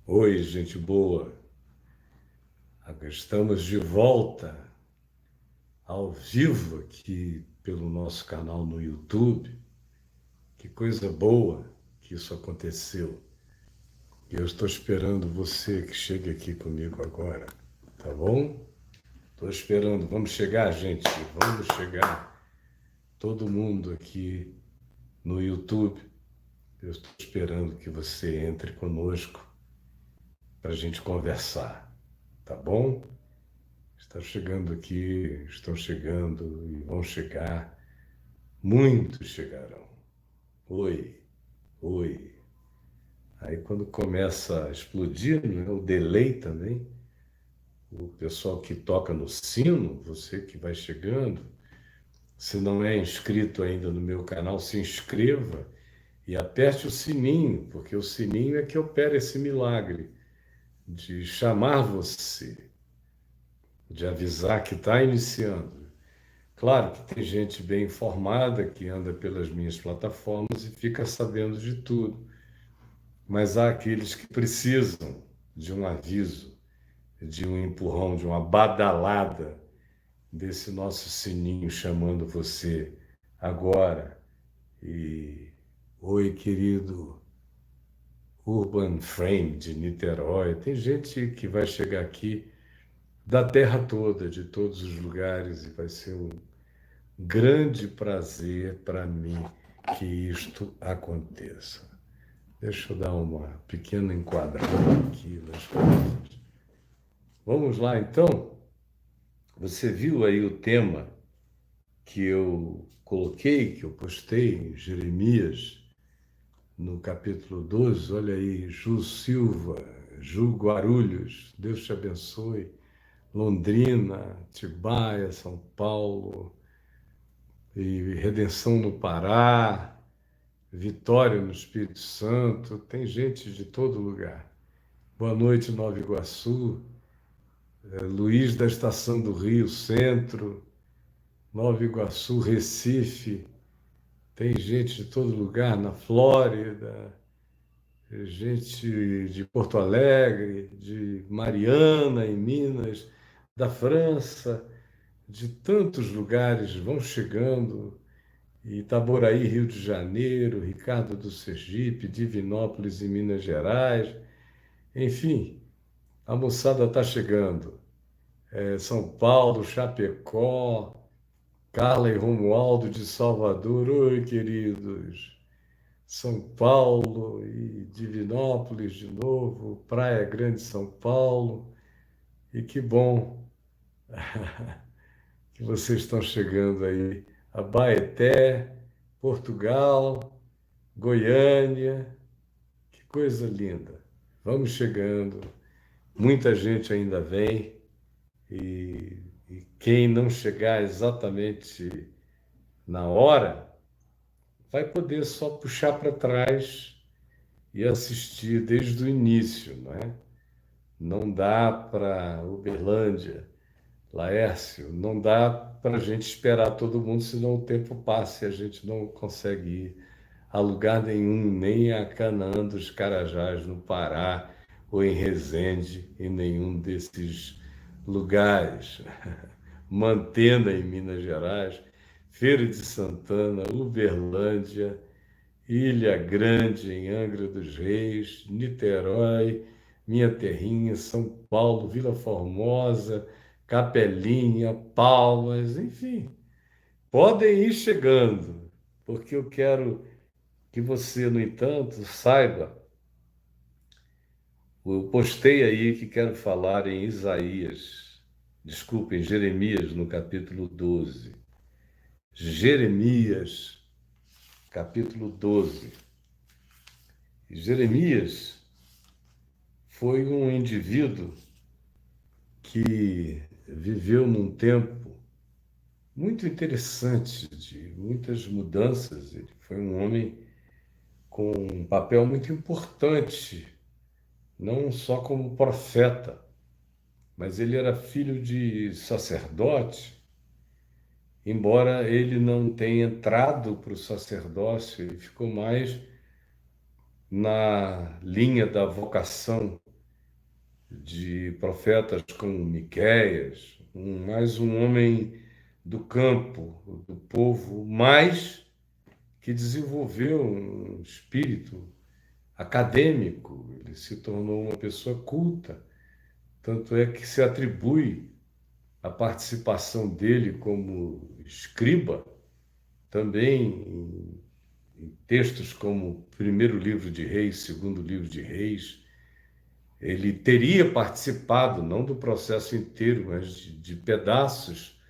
Oi, gente boa. Estamos de volta ao vivo aqui pelo nosso canal no YouTube. Que coisa boa que isso aconteceu. E eu estou esperando você que chegue aqui comigo agora, tá bom? Estou esperando. Vamos chegar, gente. Vamos chegar. Todo mundo aqui no YouTube. Eu estou esperando que você entre conosco para a gente conversar, tá bom? Está chegando aqui, estão chegando e vão chegar. Muitos chegarão. Oi, oi. Aí quando começa a explodir, né, o delay também, o pessoal que toca no sino, você que vai chegando, se não é inscrito ainda no meu canal, se inscreva e aperte o sininho, porque o sininho é que opera esse milagre de chamar você, de avisar que está iniciando. Claro que tem gente bem informada que anda pelas minhas plataformas e fica sabendo de tudo, mas há aqueles que precisam de um aviso, de um empurrão, de uma badalada desse nosso sininho chamando você agora. E oi, querido Urban Frame de Niterói. Tem gente que vai chegar aqui da terra toda, de todos os lugares, e vai ser um grande prazer para mim que isto aconteça. Deixa eu dar uma pequena enquadrada aqui nas coisas. Vamos lá, então. Você viu aí o tema que eu coloquei, que eu postei em Jeremias, no capítulo 12. Olha aí, Ju Silva, Ju Guarulhos, Deus te abençoe. Londrina, Atibaia, São Paulo, e Redenção no Pará, Vitória no Espírito Santo, tem gente de todo lugar. Boa noite, Nova Iguaçu, Luiz da Estação do Rio Centro, Nova Iguaçu, Recife, tem gente de todo lugar, na Flórida, gente de Porto Alegre, de Mariana, em Minas, da França, de tantos lugares vão chegando. Itaboraí, Rio de Janeiro, Ricardo do Sergipe, Divinópolis, em Minas Gerais. Enfim, a moçada está chegando. São Paulo, Chapecó, Carla e Romualdo de Salvador. Oi, queridos. São Paulo e Divinópolis de novo, Praia Grande, São Paulo. E que bom que vocês estão chegando aí. Abaeté, Portugal, Goiânia. Que coisa linda. Vamos chegando. Muita gente ainda vem e quem não chegar exatamente na hora vai poder só puxar para trás e assistir desde o início, não é? Não dá para Uberlândia, Laércio, não dá para a gente esperar todo mundo, senão o tempo passa e a gente não consegue ir a lugar nenhum, nem a Canaã dos Carajás, no Pará, ou em Resende, em nenhum desses lugares. Mantena, em Minas Gerais, Feira de Santana, Uberlândia, Ilha Grande, em Angra dos Reis, Niterói, minha terrinha, São Paulo, Vila Formosa, Capelinha, Palmas, enfim. Podem ir chegando, porque eu quero que você, no entanto, saiba, eu postei aí que quero falar em Isaías, desculpa, em Jeremias, no capítulo 12. Jeremias, capítulo 12. E Jeremias foi um indivíduo que viveu num tempo muito interessante, de muitas mudanças. Ele foi um homem com um papel muito importante, não só como profeta, mas ele era filho de sacerdote, embora ele não tenha entrado para o sacerdócio, ele ficou mais na linha da vocação de profetas como Miqueias, mais um homem do campo, do povo, mas que desenvolveu um espírito acadêmico, ele se tornou uma pessoa culta. Tanto é que se atribui a participação dele como escriba também em textos como o primeiro livro de Reis, segundo livro de Reis. Ele teria participado, não do processo inteiro, mas de pedaços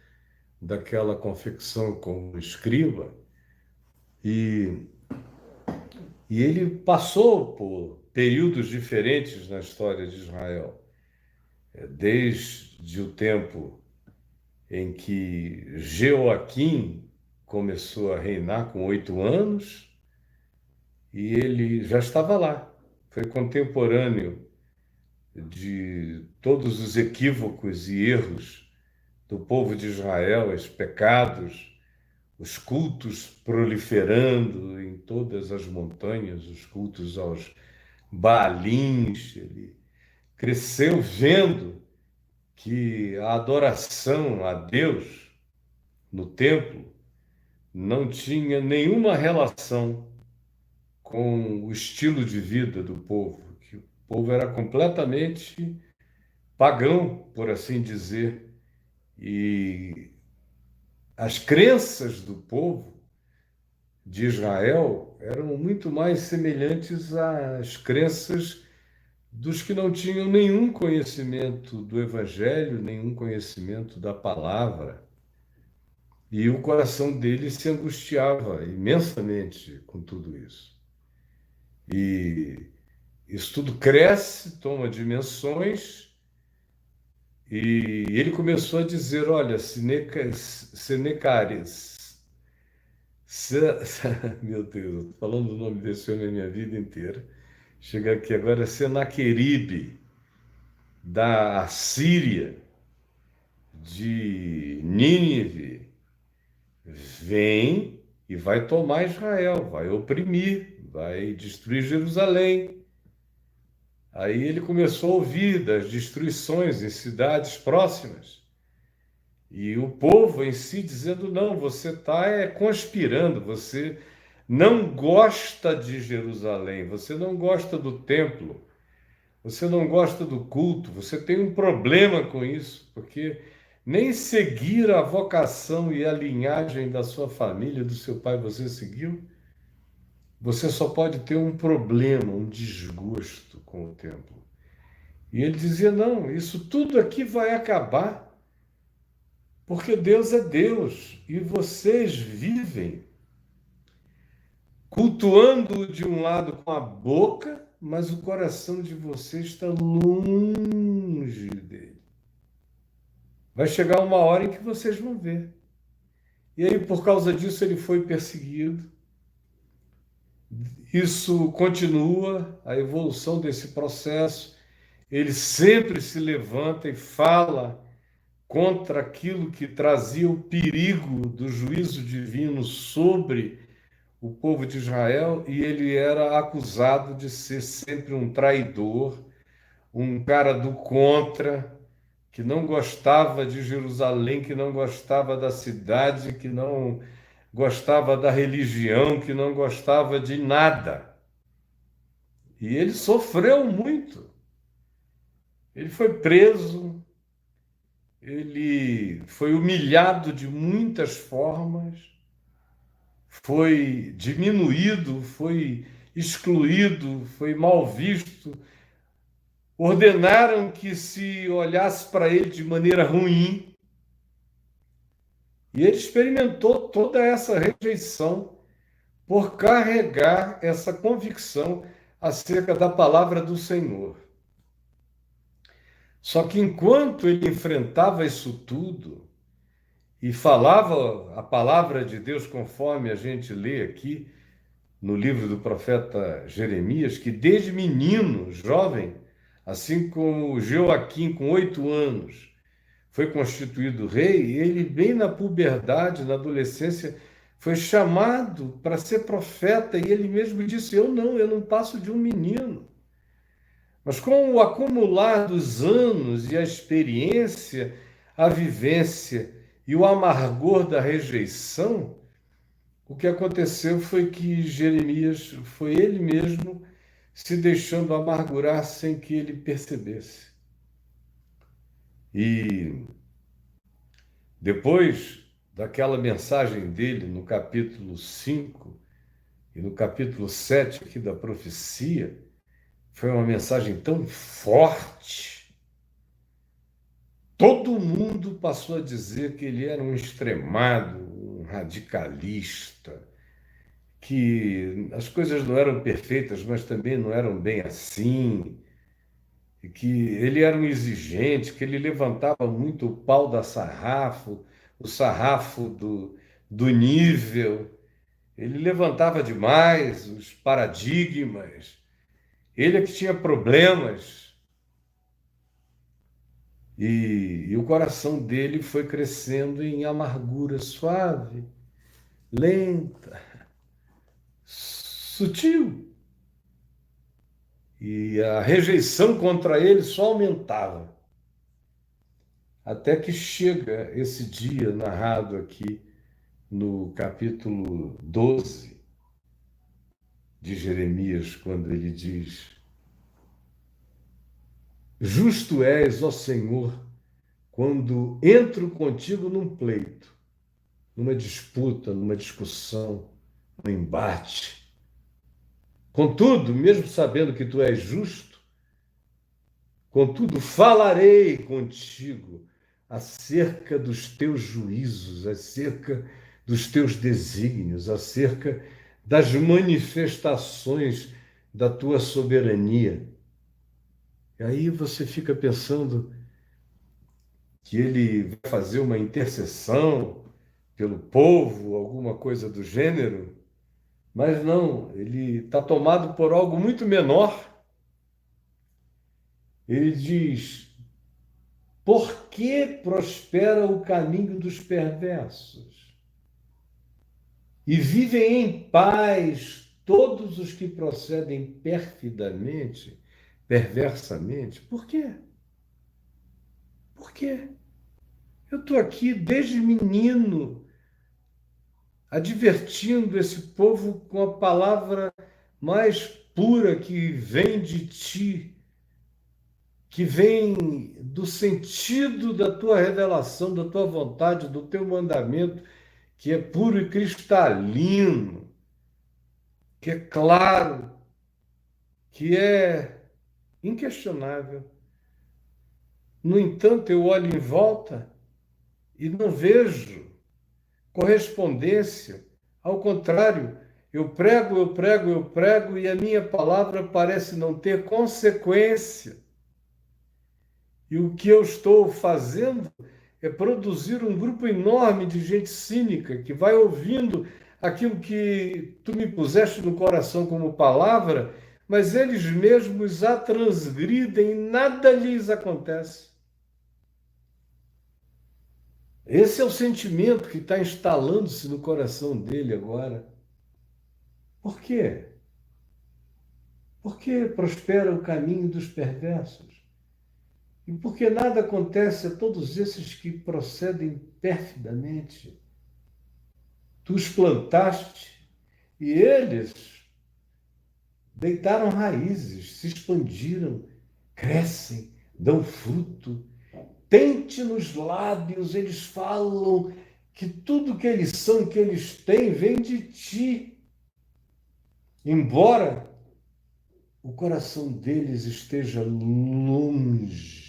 daquela confecção como escriba. E ele passou por períodos diferentes na história de Israel, desde o tempo em que Jeoaquim começou a reinar com 8 anos, e ele já estava lá. Foi contemporâneo de todos os equívocos e erros do povo de Israel, os pecados, os cultos proliferando em todas as montanhas, os cultos aos Baalins. Ele cresceu vendo que a adoração a Deus no templo não tinha nenhuma relação com o estilo de vida do povo, que o povo era completamente pagão, por assim dizer, e as crenças do povo de Israel eram muito mais semelhantes às crenças dos que não tinham nenhum conhecimento do Evangelho, nenhum conhecimento da palavra. E o coração deles se angustiava imensamente com tudo isso. E isso tudo cresce, toma dimensões, e ele começou a dizer: olha, Senecares, meu Deus, estou falando o nome desse homem a minha vida inteira. Chega aqui agora, Senaqueribe, da Assíria, de Nínive, vem e vai tomar Israel, vai oprimir, vai destruir Jerusalém. Aí ele começou a ouvir das destruições em cidades próximas. E o povo em si dizendo: não, você está conspirando, você não gosta de Jerusalém, você não gosta do templo, você não gosta do culto, você tem um problema com isso, porque nem seguir a vocação e a linhagem da sua família, do seu pai, você seguiu. Você só pode ter um problema, um desgosto com o templo. E ele dizia: não, isso tudo aqui vai acabar, porque Deus é Deus e vocês vivem cultuando de um lado com a boca, mas o coração de vocês está longe dele. Vai chegar uma hora em que vocês vão ver. E aí, por causa disso, ele foi perseguido. Isso continua, a evolução desse processo. Ele sempre se levanta e fala contra aquilo que trazia o perigo do juízo divino sobre o povo de Israel, e ele era acusado de ser sempre um traidor, um cara do contra, que não gostava de Jerusalém, que não gostava da cidade, que não gostava da religião, que não gostava de nada. E ele sofreu muito. Ele foi preso, ele foi humilhado de muitas formas, foi diminuído, foi excluído, foi mal visto. Ordenaram que se olhasse para ele de maneira ruim. E ele experimentou toda essa rejeição por carregar essa convicção acerca da palavra do Senhor. Só que enquanto ele enfrentava isso tudo e falava a palavra de Deus, conforme a gente lê aqui no livro do profeta Jeremias, que desde menino, jovem, assim como Jeoaquim, com 8 anos, foi constituído rei, ele, bem na puberdade, na adolescência, foi chamado para ser profeta, e ele mesmo disse: eu não passo de um menino. Mas com o acumular dos anos e a experiência, a vivência e o amargor da rejeição, o que aconteceu foi que Jeremias foi ele mesmo se deixando amargurar sem que ele percebesse. E depois daquela mensagem dele no capítulo 5 e no capítulo 7 aqui da profecia, foi uma mensagem tão forte. Todo mundo passou a dizer que ele era um extremado, um radicalista, que as coisas não eram perfeitas, mas também não eram bem assim, e que ele era um exigente, que ele levantava muito o pau da sarrafo, o sarrafo do nível, ele levantava demais os paradigmas, ele é que tinha problemas. E o coração dele foi crescendo em amargura suave, lenta, sutil. E a rejeição contra ele só aumentava. Até que chega esse dia narrado aqui no capítulo 12 de Jeremias, quando ele diz: Justo és, ó Senhor, quando entro contigo num pleito, numa disputa, numa discussão, num embate. Contudo, mesmo sabendo que tu és justo, contudo, falarei contigo acerca dos teus juízos, acerca dos teus desígnios, acerca das manifestações da tua soberania. E aí você fica pensando que ele vai fazer uma intercessão pelo povo, alguma coisa do gênero, mas não, ele está tomado por algo muito menor. Ele diz: por que prospera o caminho dos perversos? E vivem em paz todos os que procedem perfidamente, perversamente. Por quê? Por quê? Eu estou aqui desde menino, advertindo esse povo com a palavra mais pura que vem de ti, que vem do sentido da tua revelação, da tua vontade, do teu mandamento, que é puro e cristalino, que é claro, que é inquestionável. No entanto, eu olho em volta e não vejo correspondência. Ao contrário, eu prego, eu prego, eu prego e a minha palavra parece não ter consequência. E o que eu estou fazendo é produzir um grupo enorme de gente cínica que vai ouvindo aquilo que tu me puseste no coração como palavra, mas eles mesmos a transgridem e nada lhes acontece. Esse é o sentimento que está instalando-se no coração dele agora. Por quê? Porque prospera o caminho dos perversos. E porque nada acontece a todos esses que procedem perfidamente. Tu os plantaste e eles deitaram raízes, se expandiram, crescem, dão fruto. Tente nos lábios, eles falam que tudo que eles são, que eles têm, vem de ti. Embora o coração deles esteja longe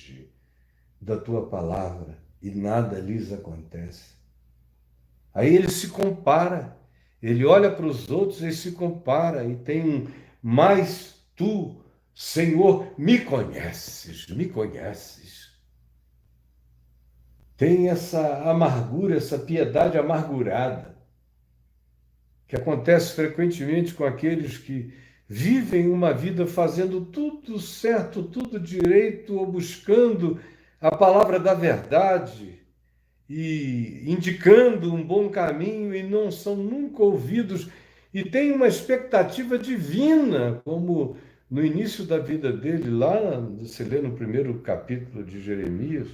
da tua palavra e nada lhes acontece. Aí ele se compara, ele olha para os outros e se compara e tem um: mas tu, Senhor, me conheces, me conheces. Tem essa amargura, essa piedade amargurada, que acontece frequentemente com aqueles que vivem uma vida fazendo tudo certo, tudo direito, ou buscando a palavra da verdade e indicando um bom caminho e não são nunca ouvidos e têm uma expectativa divina, como no início da vida dele, lá, você lê no primeiro capítulo de Jeremias,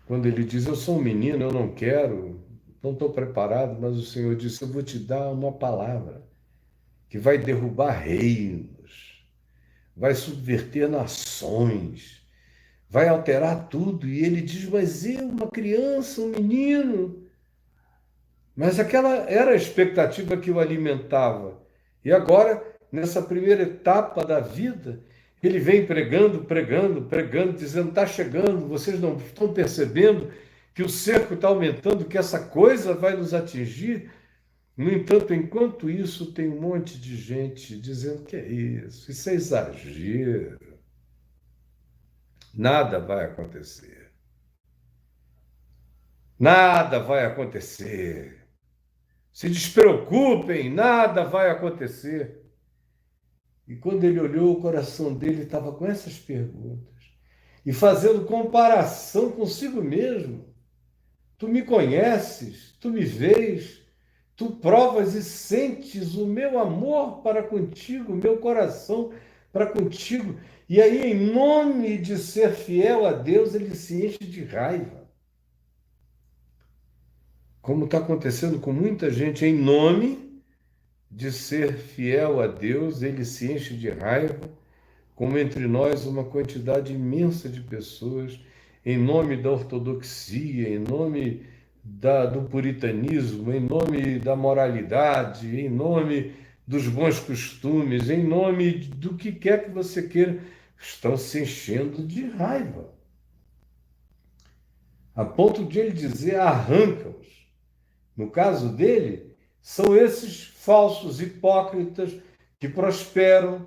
quando ele diz: Eu sou um menino, eu não quero, não estou preparado, mas o Senhor disse: Eu vou te dar uma palavra que vai derrubar reinos, vai subverter nações, vai alterar tudo. E ele diz: Mas eu, uma criança, um menino. Mas aquela era a expectativa que o alimentava. E agora, nessa primeira etapa da vida, ele vem pregando, pregando, pregando, dizendo: está chegando, vocês não estão percebendo que o cerco está aumentando, que essa coisa vai nos atingir. No entanto, enquanto isso, tem um monte de gente dizendo que é isso é exagero, nada vai acontecer, nada vai acontecer. Se despreocupem, nada vai acontecer. E quando ele olhou, o coração dele estava com essas perguntas e fazendo comparação consigo mesmo. Tu me conheces, tu me vês, tu provas e sentes o meu amor para contigo, o meu coração para contigo. E aí, em nome de ser fiel a Deus, ele se enche de raiva. Como está acontecendo com muita gente, em nome de ser fiel a Deus, ele se enche de raiva, como entre nós uma quantidade imensa de pessoas, em nome da ortodoxia, em nome do puritanismo, em nome da moralidade, em nome dos bons costumes, em nome do que quer que você queira, estão se enchendo de raiva, a ponto de ele dizer: arranca-os. No caso dele, são esses falsos hipócritas que prosperam,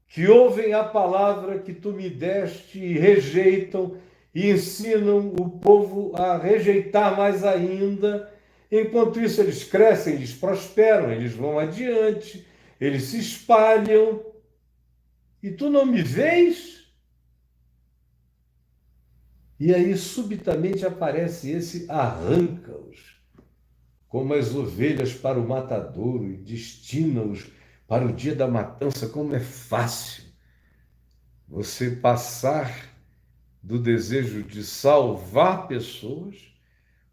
que ouvem a palavra que tu me deste e rejeitam, e ensinam o povo a rejeitar mais ainda. Enquanto isso, eles crescem, eles prosperam, eles vão adiante, eles se espalham. E tu não me vês? E aí, subitamente, aparece esse: arranca-os como as ovelhas para o matadouro e destina-os para o dia da matança. Como é fácil você passar do desejo de salvar pessoas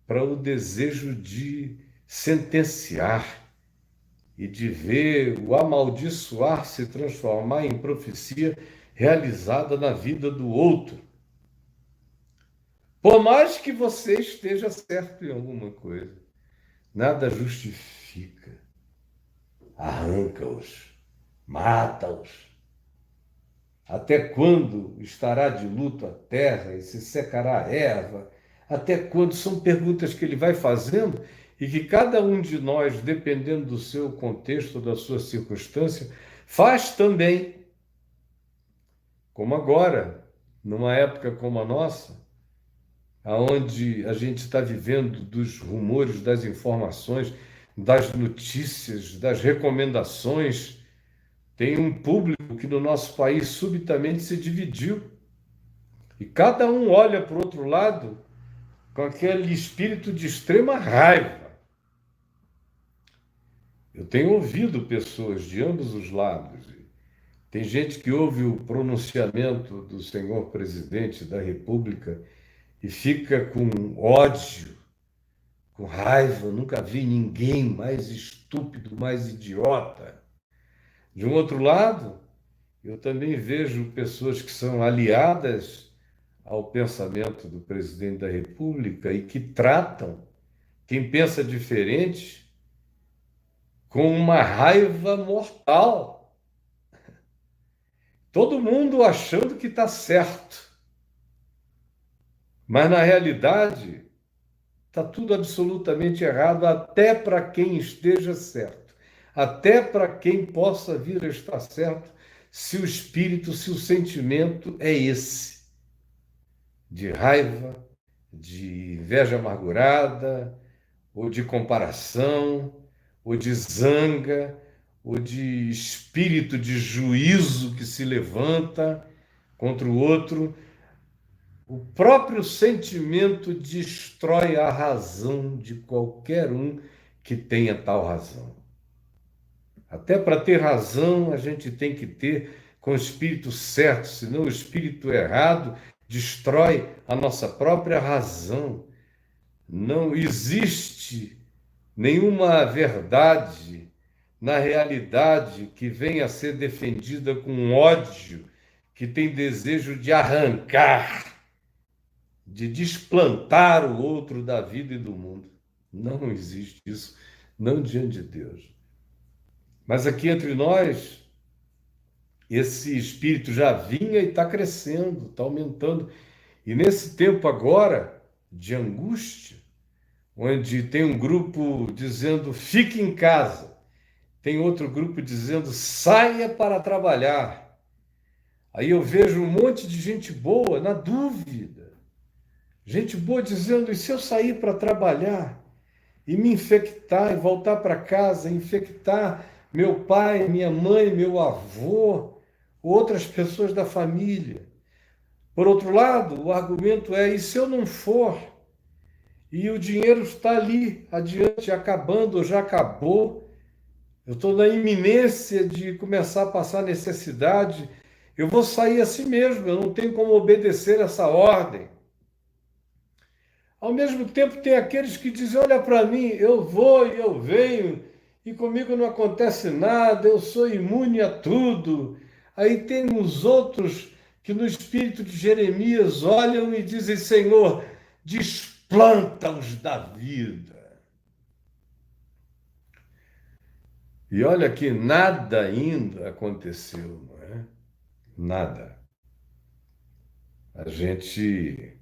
para o desejo de sentenciar e de ver o amaldiçoar se transformar em profecia realizada na vida do outro. Por mais que você esteja certo em alguma coisa, nada justifica. Arranca-os, mata-os. Até quando estará de luto a terra e se secará a erva? Até quando? São perguntas que ele vai fazendo e que cada um de nós, dependendo do seu contexto, da sua circunstância, faz também. Como agora, numa época como a nossa, aonde a gente está vivendo dos rumores, das informações, das notícias, das recomendações. Tem um público que no nosso país subitamente se dividiu. E cada um olha para o outro lado com aquele espírito de extrema raiva. Eu tenho ouvido pessoas de ambos os lados. Tem gente que ouve o pronunciamento do senhor presidente da República e fica com ódio, com raiva. Nunca vi ninguém mais estúpido, mais idiota. De um outro lado, eu também vejo pessoas que são aliadas ao pensamento do presidente da República e que tratam quem pensa diferente com uma raiva mortal. Todo mundo achando que está certo, mas na realidade está tudo absolutamente errado, até para quem esteja certo, até para quem possa vir a estar certo, se o espírito, se o sentimento é esse, de raiva, de inveja amargurada, ou de comparação, ou de zanga, ou de espírito de juízo que se levanta contra o outro. O próprio sentimento destrói a razão de qualquer um que tenha tal razão. Até para ter razão, a gente tem que ter com o espírito certo, senão o espírito errado destrói a nossa própria razão. Não existe nenhuma verdade na realidade que venha a ser defendida com ódio, que tem desejo de arrancar, de desplantar o outro da vida e do mundo. Não existe isso, não diante de Deus. Mas aqui entre nós, esse espírito já vinha e está crescendo, está aumentando. E nesse tempo agora de angústia, onde tem um grupo dizendo fique em casa, tem outro grupo dizendo saia para trabalhar. Aí eu vejo um monte de gente boa na dúvida. Gente boa dizendo, e se eu sair para trabalhar e me infectar e voltar para casa, infectar meu pai, minha mãe, meu avô, outras pessoas da família? Por outro lado, o argumento é, e se eu não for? E o dinheiro está ali, adiante, acabando, ou já acabou. Eu estou na iminência de começar a passar necessidade. Eu vou sair assim mesmo, eu não tenho como obedecer essa ordem. Ao mesmo tempo, tem aqueles que dizem, olha para mim, eu vou e eu venho, e comigo não acontece nada, eu sou imune a tudo. Aí tem os outros que no espírito de Jeremias olham e dizem, Senhor, desplanta-os da vida. E olha que nada ainda aconteceu, não é? Nada. A gente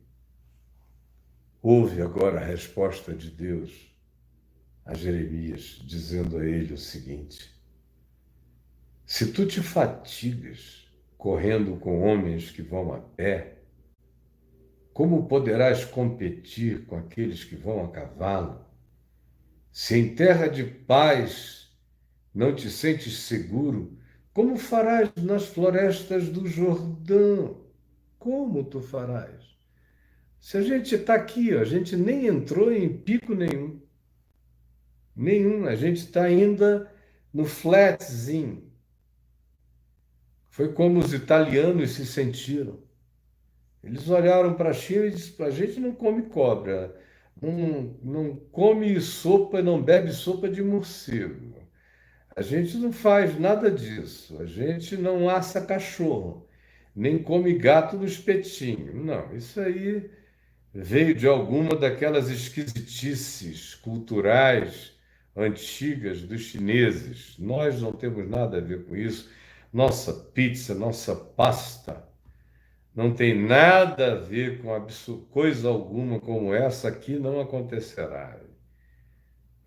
ouve agora a resposta de Deus a Jeremias, dizendo a ele o seguinte: se tu te fatigas correndo com homens que vão a pé, como poderás competir com aqueles que vão a cavalo? Se em terra de paz não te sentes seguro, como farás nas florestas do Jordão? Como tu farás? Se a gente está aqui, a gente nem entrou em pico nenhum. Nenhum. A gente está ainda no flatzinho. Foi como os italianos se sentiram. Eles olharam para a China e disseram, a gente não come cobra, não come sopa, não bebe sopa de morcego. A gente não faz nada disso. A gente não assa cachorro, nem come gato no espetinho. Não, isso aí veio de alguma daquelas esquisitices culturais antigas dos chineses. Nós não temos nada a ver com isso. Nossa pizza, nossa pasta não tem nada a ver com coisa alguma como essa aqui não acontecerá.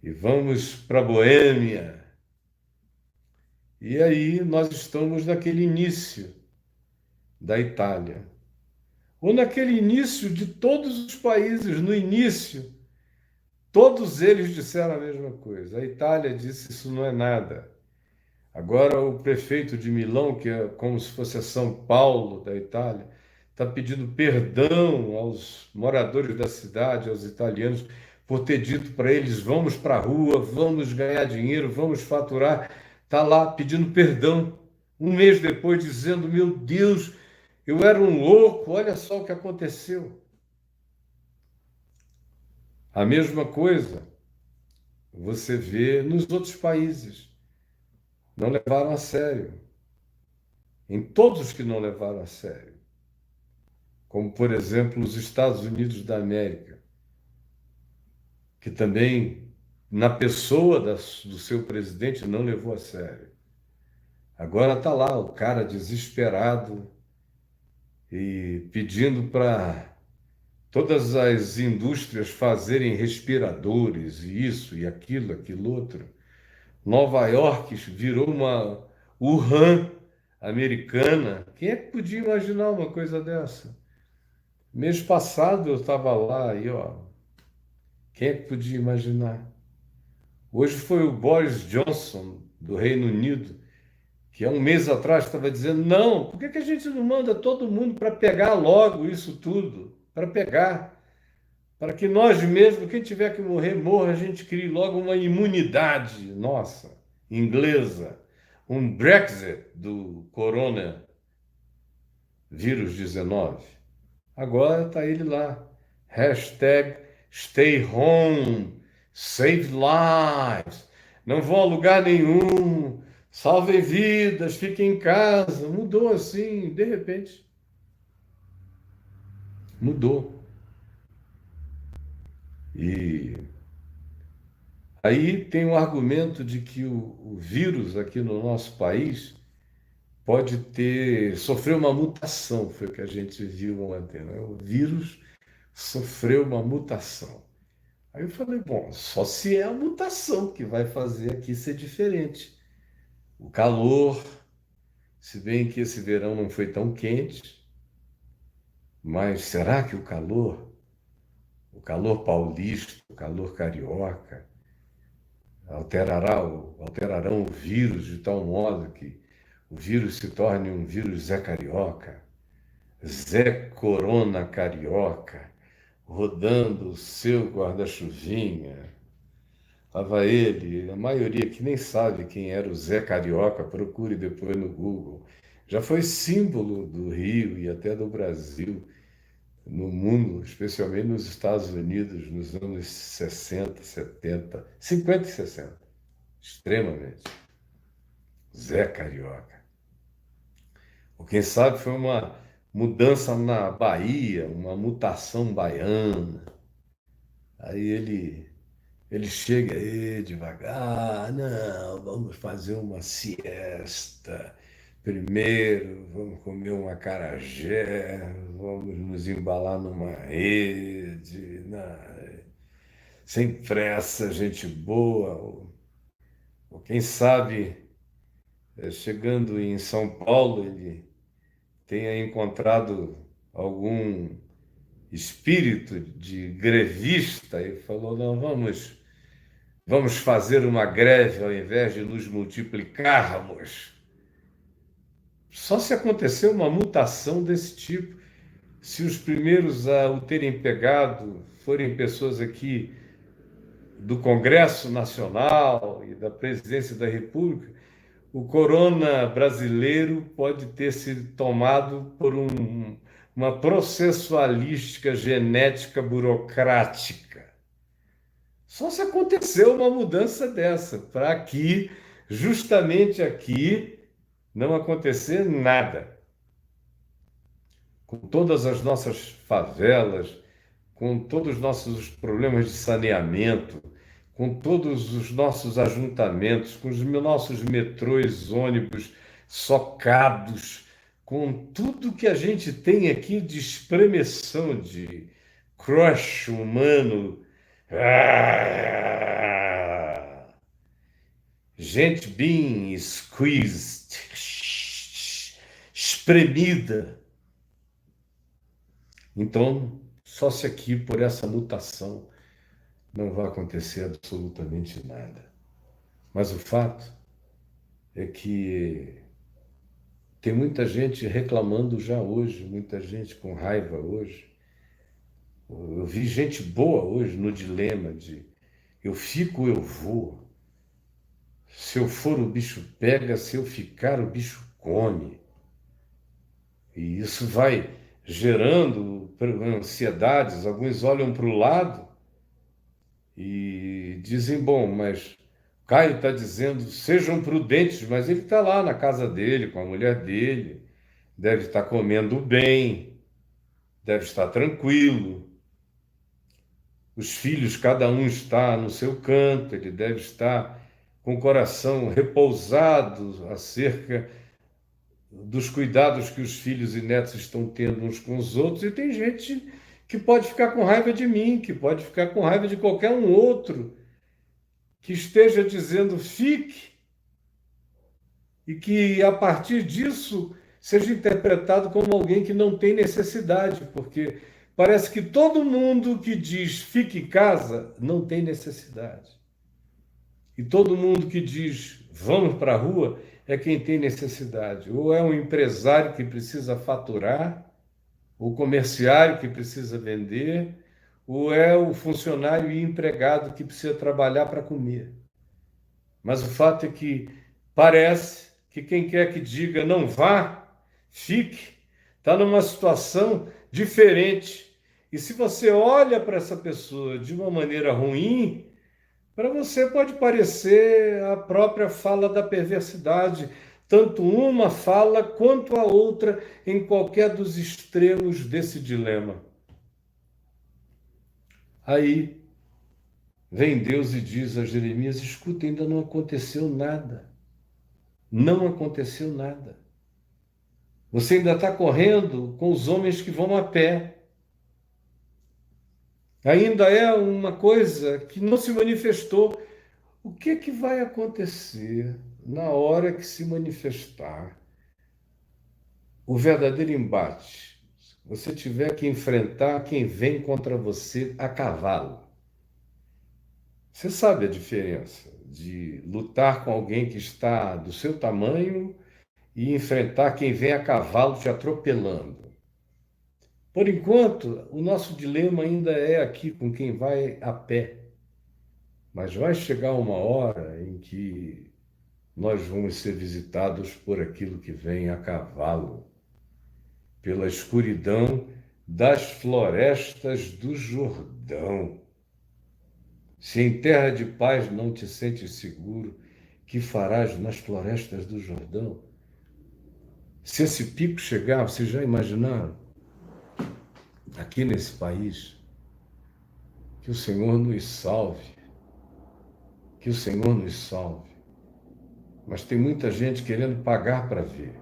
E vamos para a Boêmia. E aí nós estamos naquele início da Itália. Ou naquele início de todos os países, no início, todos eles disseram a mesma coisa. A Itália disse, isso não é nada. Agora o prefeito de Milão, que é como se fosse a São Paulo da Itália, está pedindo perdão aos moradores da cidade, aos italianos, por ter dito para eles, vamos para a rua, vamos ganhar dinheiro, vamos faturar. Está lá pedindo perdão. Um mês depois dizendo, meu Deus, eu era um louco, olha só o que aconteceu. A mesma coisa você vê nos outros países. Não levaram a sério. Em todos os que não levaram a sério. Como, por exemplo, os Estados Unidos da América, que também, na pessoa do seu presidente, não levou a sério. Agora está lá o cara desesperado e pedindo para todas as indústrias fazerem respiradores, e isso, e aquilo outro. Nova York virou uma Wuhan americana. Quem é que podia imaginar uma coisa dessa? Mês passado eu estava lá, aí, ó. Quem é que podia imaginar? Hoje foi o Boris Johnson, do Reino Unido, que há um mês atrás estava dizendo, não, por que a gente não manda todo mundo para pegar logo isso tudo? Para pegar. Para que nós mesmos, quem tiver que morrer, morra, a gente crie logo uma imunidade nossa, inglesa, um Brexit do coronavírus 19. Agora está ele lá. Hashtag stay home, save lives. Não vou a lugar nenhum, salvem vidas, fiquem em casa. Mudou assim, de repente. Mudou. E aí tem o argumento de que o vírus aqui no nosso país pode sofreu uma mutação, foi o que a gente viu ontem, né? O vírus sofreu uma mutação. Aí eu falei, bom, só se é a mutação que vai fazer aqui ser diferente. O calor, se bem que esse verão não foi tão quente, mas será que o calor paulista, o calor carioca, alterarão o vírus de tal modo que o vírus se torne um vírus Zé Carioca, Zé Corona Carioca, rodando o seu guarda-chuvinha. Estava ele, a maioria que nem sabe quem era o Zé Carioca, procure depois no Google. Já foi símbolo do Rio e até do Brasil, no mundo, especialmente nos Estados Unidos, nos anos 60, 70, 50 e 60. Extremamente. Zé Carioca. Ou quem sabe foi uma mudança na Bahia, uma mutação baiana. Aí ele chega aí devagar, não, vamos fazer uma siesta. Primeiro, vamos comer um acarajé, vamos nos embalar numa rede, sem pressa, gente boa. Ou quem sabe, chegando em São Paulo, ele tenha encontrado algum espírito de grevista e falou, não, vamos fazer uma greve ao invés de nos multiplicarmos. Só se aconteceu uma mutação desse tipo, se os primeiros a o terem pegado forem pessoas aqui do Congresso Nacional e da Presidência da República, o corona brasileiro pode ter sido tomado por uma processualística genética burocrática. Só se aconteceu uma mudança dessa, para aqui, justamente aqui, não acontecer nada. Com todas as nossas favelas, com todos os nossos problemas de saneamento, com todos os nossos ajuntamentos, com os nossos metrôs, ônibus socados, com tudo que a gente tem aqui de espremeção, de crush humano. Gente being squeezed, espremida. Então, só se aqui, por essa mutação, não vai acontecer absolutamente nada. Mas o fato é que tem muita gente reclamando já hoje, muita gente com raiva hoje. Eu vi gente boa hoje no dilema de eu fico, eu vou. Se eu for, o bicho pega, se eu ficar, o bicho come. E isso vai gerando ansiedades. Alguns olham para o lado e dizem, bom, mas Caio está dizendo, sejam prudentes, mas ele está lá na casa dele, com a mulher dele, deve estar comendo bem, deve estar tranquilo. Os filhos, cada um está no seu canto, ele deve estar com o coração repousado acerca dos cuidados que os filhos e netos estão tendo uns com os outros, e tem gente que pode ficar com raiva de mim, que pode ficar com raiva de qualquer um outro, que esteja dizendo fique, e que a partir disso seja interpretado como alguém que não tem necessidade, porque parece que todo mundo que diz fique em casa não tem necessidade. E todo mundo que diz vamos para a rua é quem tem necessidade. Ou é um empresário que precisa faturar, ou comerciário que precisa vender, ou é o funcionário e empregado que precisa trabalhar para comer. Mas o fato é que parece que quem quer que diga não vá, fique, está numa situação diferente. E se você olha para essa pessoa de uma maneira ruim, para você pode parecer a própria fala da perversidade, tanto uma fala quanto a outra em qualquer dos extremos desse dilema. Aí vem Deus e diz a Jeremias: escuta, ainda não aconteceu nada. Não aconteceu nada. Você ainda está correndo com os homens que vão a pé. Ainda é uma coisa que não se manifestou. O que é que vai acontecer na hora que se manifestar o verdadeiro embate? Você tiver que enfrentar quem vem contra você a cavalo. Você sabe a diferença de lutar com alguém que está do seu tamanho e enfrentar quem vem a cavalo te atropelando. Por enquanto, o nosso dilema ainda é aqui com quem vai a pé. Mas vai chegar uma hora em que nós vamos ser visitados por aquilo que vem a cavalo, pela escuridão das florestas do Jordão. Se em terra de paz não te sentes seguro, que farás nas florestas do Jordão? Se esse pico chegar, vocês já imaginaram? Aqui nesse país, que o Senhor nos salve, que o Senhor nos salve. Mas tem muita gente querendo pagar para ver.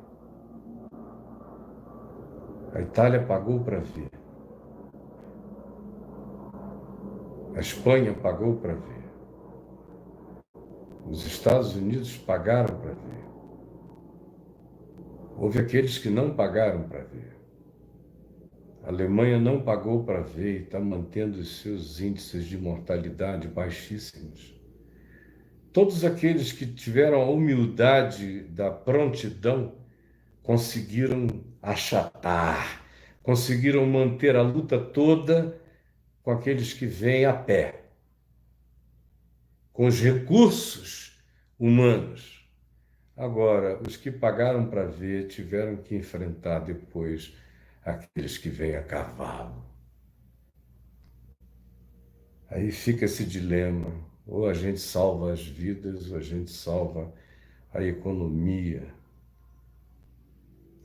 A Itália pagou para ver. A Espanha pagou para ver. Os Estados Unidos pagaram para ver. Houve aqueles que não pagaram para ver. A Alemanha não pagou para ver e está mantendo os seus índices de mortalidade baixíssimos. Todos aqueles que tiveram a humildade da prontidão conseguiram achatar, conseguiram manter a luta toda com aqueles que vêm a pé, com os recursos humanos. Agora, os que pagaram para ver tiveram que enfrentar depois aqueles que vêm a cavalo. Aí fica esse dilema: ou a gente salva as vidas, ou a gente salva a economia.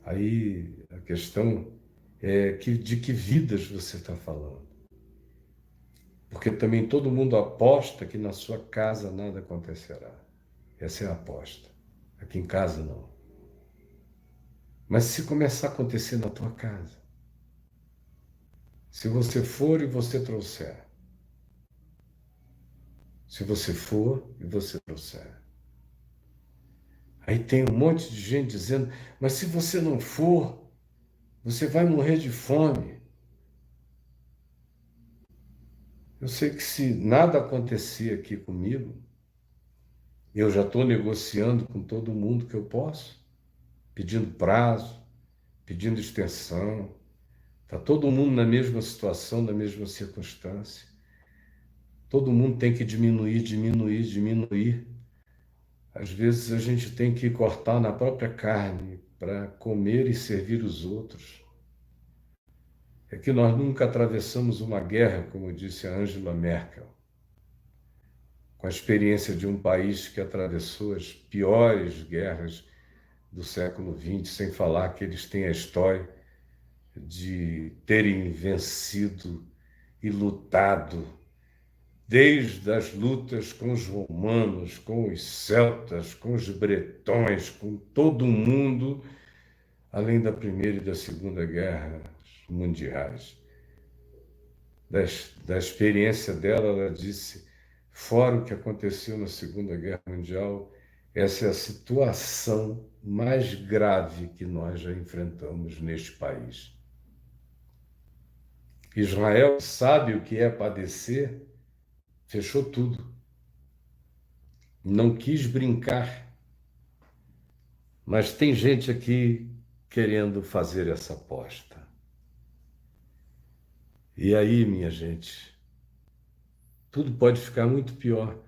Aí a questão é de que vidas você está falando. Porque também todo mundo aposta que na sua casa nada acontecerá. Essa é a aposta. Aqui em casa não. Mas se começar a acontecer na tua casa, se você for e você trouxer, se você for e você trouxer, aí tem um monte de gente dizendo: mas se você não for, você vai morrer de fome. Eu sei que se nada acontecer aqui comigo, eu já estou negociando com todo mundo que eu posso, pedindo prazo, pedindo extensão. Está todo mundo na mesma situação, na mesma circunstância. Todo mundo tem que diminuir, diminuir, diminuir. Às vezes a gente tem que cortar na própria carne para comer e servir os outros. É que nós nunca atravessamos uma guerra, como disse a Angela Merkel, com a experiência de um país que atravessou as piores guerras do século XX, sem falar que eles têm a história de terem vencido e lutado desde as lutas com os romanos, com os celtas, com os bretões, com todo mundo, além da Primeira e da Segunda Guerra mundiais. Da experiência dela, ela disse: fora o que aconteceu na Segunda Guerra Mundial, essa é a situação mais grave que nós já enfrentamos neste país. Israel sabe o que é padecer, fechou tudo. Não quis brincar. Mas tem gente aqui querendo fazer essa aposta. E aí, minha gente, tudo pode ficar muito pior.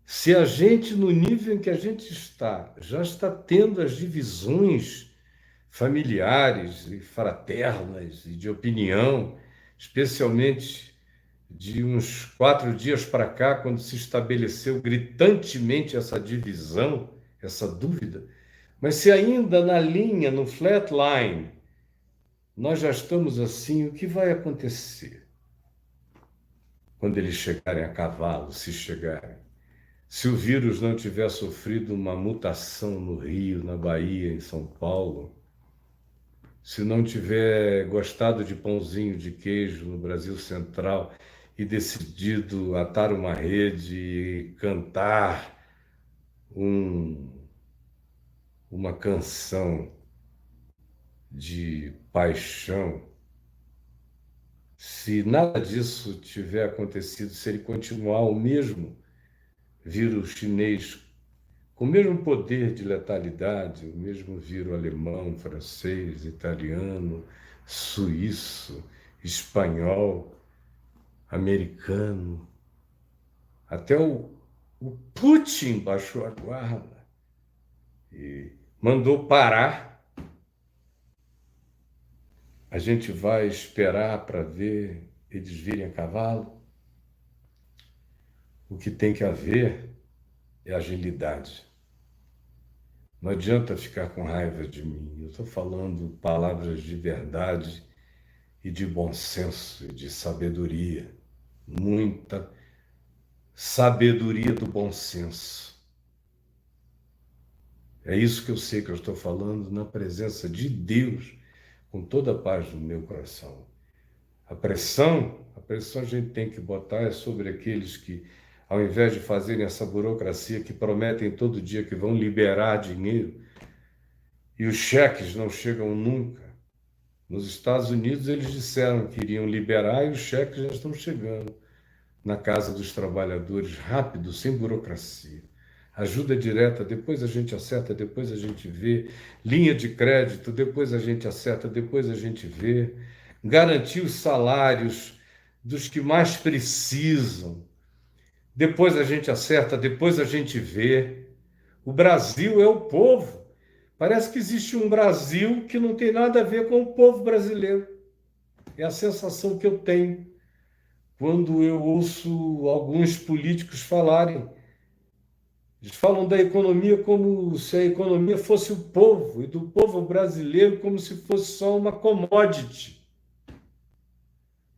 Se a gente, no nível em que a gente está, já está tendo as divisões familiares e fraternas e de opinião, especialmente de uns 4 dias para cá, quando se estabeleceu gritantemente essa divisão, essa dúvida, mas se ainda na linha, no flatline, nós já estamos assim, o que vai acontecer quando eles chegarem a cavalo, se chegarem? Se o vírus não tiver sofrido uma mutação no Rio, na Bahia, em São Paulo, se não tiver gostado de pãozinho de queijo no Brasil Central e decidido atar uma rede e cantar um, uma canção de paixão, se nada disso tiver acontecido, se ele continuar o mesmo vírus chinês, com o mesmo poder de letalidade, o mesmo vírus alemão, francês, italiano, suíço, espanhol, americano, até o Putin baixou a guarda e mandou parar. A gente vai esperar para ver eles virem a cavalo? O que tem que haver é agilidade. Não adianta ficar com raiva de mim. Eu estou falando palavras de verdade e de bom senso, e de sabedoria. Muita sabedoria do bom senso. É isso que eu sei que eu estou falando na presença de Deus, com toda a paz no meu coração. A pressão a gente tem que botar é sobre aqueles que, ao invés de fazerem essa burocracia que prometem todo dia que vão liberar dinheiro, e os cheques não chegam nunca. Nos Estados Unidos eles disseram que iriam liberar e os cheques já estão chegando na casa dos trabalhadores, rápido, sem burocracia. Ajuda direta, depois a gente acerta, depois a gente vê. Linha de crédito, depois a gente acerta, depois a gente vê. Garantir os salários dos que mais precisam. Depois a gente acerta, depois a gente vê. O Brasil é o povo. Parece que existe um Brasil que não tem nada a ver com o povo brasileiro. É a sensação que eu tenho quando eu ouço alguns políticos falarem. Eles falam da economia como se a economia fosse o povo, e do povo brasileiro como se fosse só uma commodity.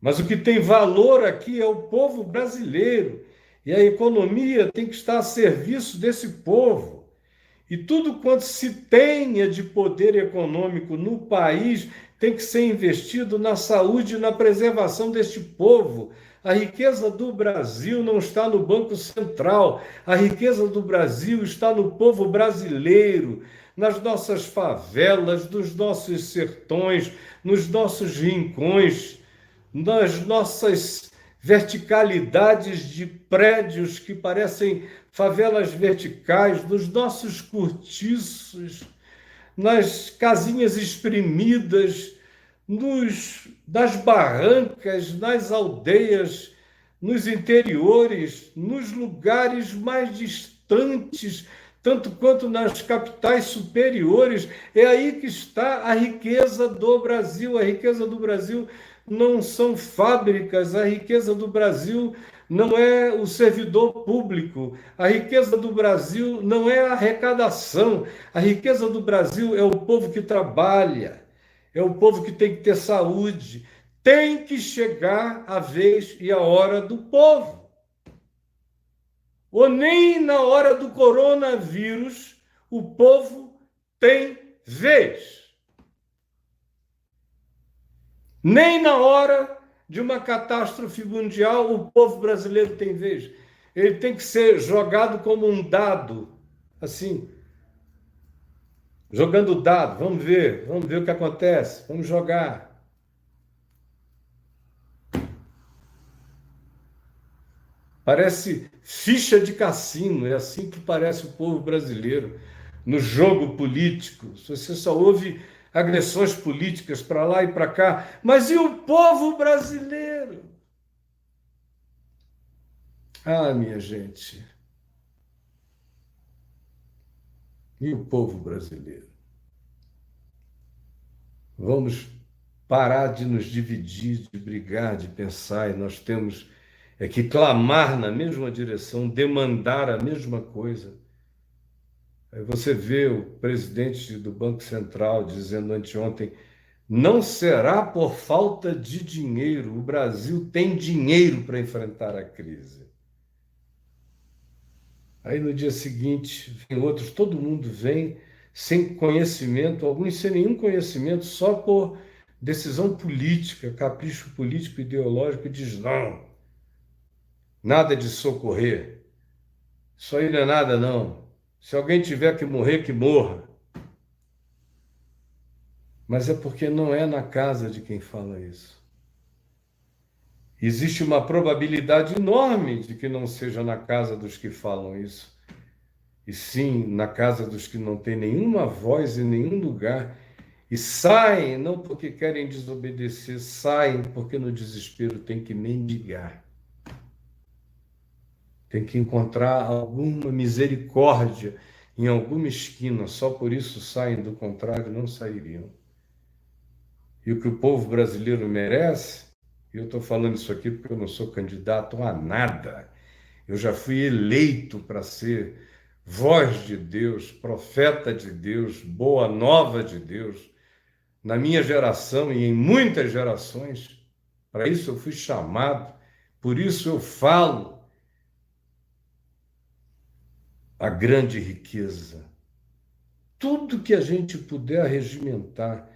Mas o que tem valor aqui é o povo brasileiro, e a economia tem que estar a serviço desse povo. E tudo quanto se tenha de poder econômico no país tem que ser investido na saúde e na preservação deste povo. A riqueza do Brasil não está no Banco Central, a riqueza do Brasil está no povo brasileiro, nas nossas favelas, nos nossos sertões, nos nossos rincões, nas nossas verticalidades de prédios que parecem favelas verticais, nos nossos cortiços, nas casinhas espremidas, nas barrancas, nas aldeias, nos interiores, nos lugares mais distantes, tanto quanto nas capitais superiores. É aí que está a riqueza do Brasil. A riqueza do Brasil não são fábricas, a riqueza do Brasil não é o servidor público, a riqueza do Brasil não é a arrecadação, a riqueza do Brasil é o povo que trabalha, é o povo que tem que ter saúde. Tem que chegar a vez e a hora do povo. Ou nem na hora do coronavírus o povo tem vez. Nem na hora de uma catástrofe mundial o povo brasileiro tem vez. Ele tem que ser jogado como um dado, assim, jogando dado. Vamos ver o que acontece, vamos jogar. Parece ficha de cassino, é assim que parece o povo brasileiro no jogo político. Você só ouve agressões políticas para lá e para cá, mas e o povo brasileiro? Ah, minha gente, E o povo brasileiro? Vamos parar de nos dividir, de brigar, de pensar, e nós temos que clamar na mesma direção, demandar a mesma coisa. Aí você vê o presidente do Banco Central dizendo anteontem: não será por falta de dinheiro, o Brasil tem dinheiro para enfrentar a crise. Aí no dia seguinte, vem outros, todo mundo vem sem conhecimento, alguns sem nenhum conhecimento, só por decisão política, capricho político ideológico, e diz: não, nada de socorrer, isso aí não é nada, não. Se alguém tiver que morrer, que morra. Mas é porque não é na casa de quem fala isso. Existe uma probabilidade enorme de que não seja na casa dos que falam isso, e sim na casa dos que não têm nenhuma voz em nenhum lugar e saem não porque querem desobedecer, saem porque no desespero tem que mendigar, tem que encontrar alguma misericórdia em alguma esquina, só por isso saem, do contrário não sairiam. E o que o povo brasileiro merece, e eu estou falando isso aqui porque eu não sou candidato a nada, eu já fui eleito para ser voz de Deus, profeta de Deus, boa nova de Deus, na minha geração e em muitas gerações. Para isso eu fui chamado, por isso eu falo a grande riqueza. Tudo que a gente puder regimentar,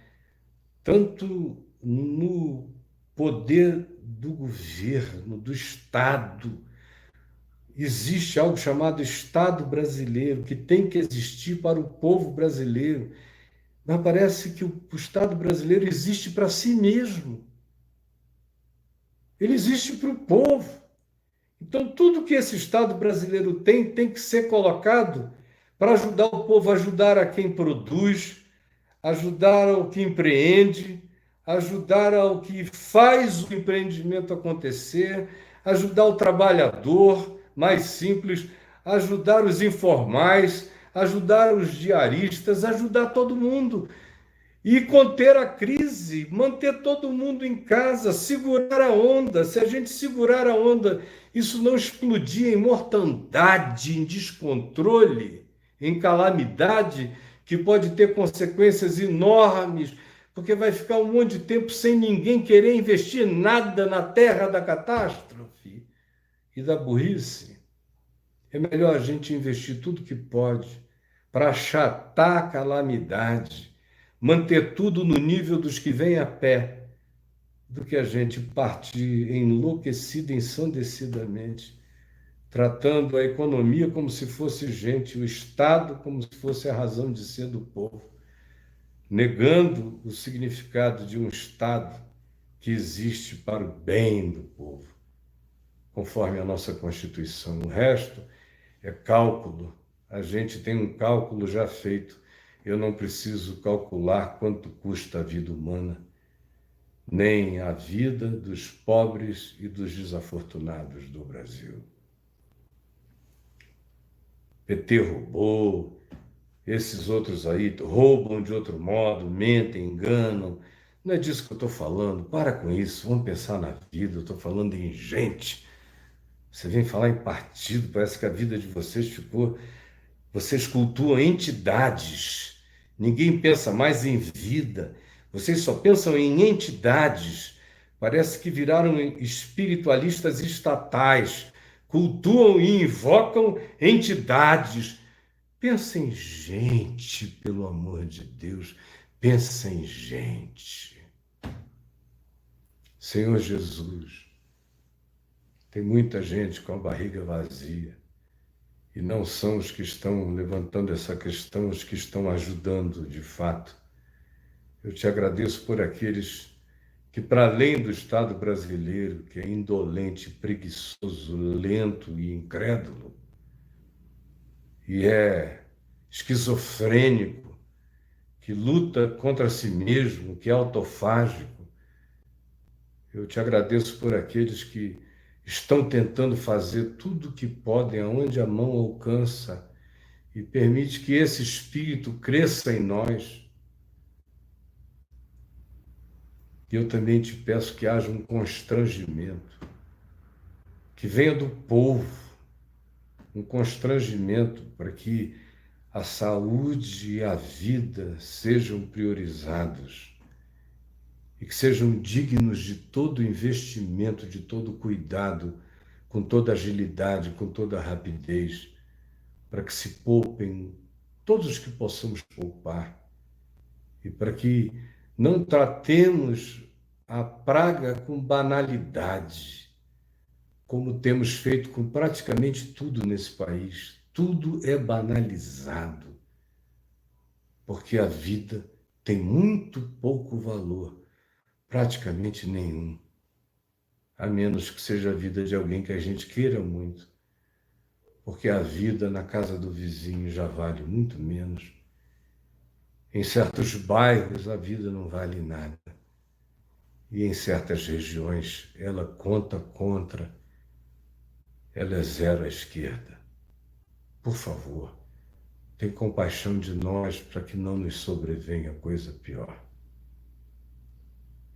tanto no poder do governo, do Estado, existe algo chamado Estado brasileiro, que tem que existir para o povo brasileiro. Mas parece que o Estado brasileiro existe para si mesmo. Ele existe para o povo. Então, tudo que esse Estado brasileiro tem, tem que ser colocado para ajudar o povo, ajudar a quem produz, ajudar ao que empreende, ajudar ao que faz o empreendimento acontecer, ajudar o trabalhador mais simples, ajudar os informais, ajudar os diaristas, ajudar todo mundo. E conter a crise, manter todo mundo em casa, segurar a onda. Se a gente segurar a onda, isso não explodir em mortandade, em descontrole, em calamidade, que pode ter consequências enormes, porque vai ficar um monte de tempo sem ninguém querer investir nada na terra da catástrofe e da burrice. É melhor a gente investir tudo que pode para achatar a calamidade, manter tudo no nível dos que vêm a pé, do que a gente partir enlouquecido, ensandecidamente, tratando a economia como se fosse gente, o Estado como se fosse a razão de ser do povo, negando o significado de um Estado que existe para o bem do povo, conforme a nossa Constituição. O resto é cálculo. A gente tem um cálculo já feito. Eu não preciso calcular quanto custa a vida humana, nem a vida dos pobres e dos desafortunados do Brasil. PT roubou, esses outros aí roubam de outro modo, mentem, enganam. Não é disso que eu estou falando. Para com isso, vamos pensar na vida. Eu estou falando em gente. Você vem falar em partido, parece que a vida de vocês ficou. Vocês cultuam entidades. Ninguém pensa mais em vida. Vocês só pensam em entidades. Parece que viraram espiritualistas estatais. Cultuam e invocam entidades. Pensa em gente, pelo amor de Deus. Pensa em gente. Senhor Jesus, tem muita gente com a barriga vazia. E não são os que estão levantando essa questão, os que estão ajudando de fato. Eu te agradeço por aqueles que, para além do Estado brasileiro, que é indolente, preguiçoso, lento e incrédulo, e é esquizofrênico, que luta contra si mesmo, que é autofágico, eu te agradeço por aqueles que estão tentando fazer tudo o que podem, aonde a mão alcança, e permite que esse espírito cresça em nós. E eu também te peço que haja um constrangimento, que venha do povo, um constrangimento para que a saúde e a vida sejam priorizados e que sejam dignos de todo investimento, de todo cuidado, com toda agilidade, com toda rapidez, para que se poupem todos os que possamos poupar e para que não tratemos a praga com banalidade, como temos feito com praticamente tudo nesse país. Tudo é banalizado, porque a vida tem muito pouco valor, praticamente nenhum, a menos que seja a vida de alguém que a gente queira muito, porque a vida na casa do vizinho já vale muito menos. Em certos bairros a vida não vale nada, e em certas regiões ela conta contra, ela é zero à esquerda. Por favor, tem compaixão de nós para que não nos sobrevenha coisa pior.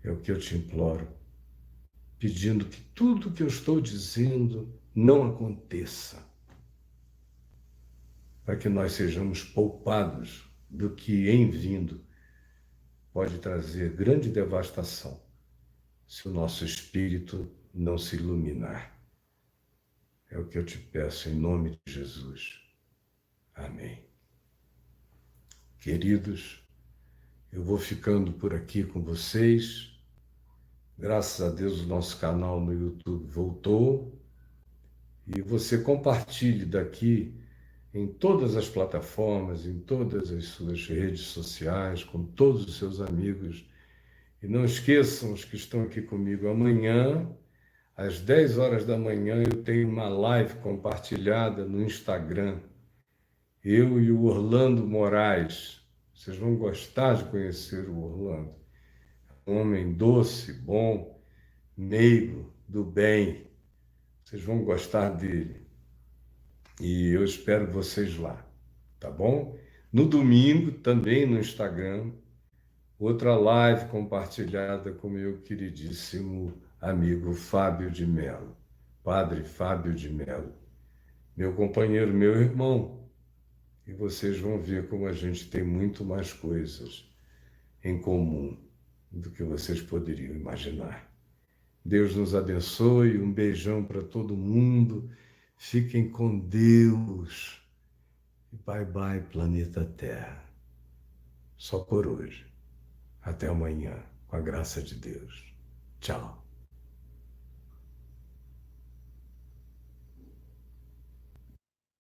É o que eu te imploro, pedindo que tudo o que eu estou dizendo não aconteça, para que nós sejamos poupados do que, em vindo, pode trazer grande devastação se o nosso espírito não se iluminar. É o que eu te peço em nome de Jesus. Amém. Queridos, eu vou ficando por aqui com vocês. Graças a Deus o nosso canal no YouTube voltou. E você compartilhe daqui em todas as plataformas, em todas as suas redes sociais, com todos os seus amigos. E não esqueçam os que estão aqui comigo amanhã, às 10 horas da manhã, eu tenho uma live compartilhada no Instagram. Eu e o Orlando Moraes. Vocês vão gostar de conhecer o Orlando. Um homem doce, bom, meigo, do bem. Vocês vão gostar dele. E eu espero vocês lá, tá bom? No domingo, também no Instagram, outra live compartilhada com meu queridíssimo amigo Fábio de Mello, Padre Fábio de Mello, meu companheiro, meu irmão. E vocês vão ver como a gente tem muito mais coisas em comum do que vocês poderiam imaginar. Deus nos abençoe, um beijão para todo mundo. Fiquem com Deus. E bye bye, planeta Terra. Só por hoje. Até amanhã, com a graça de Deus. Tchau.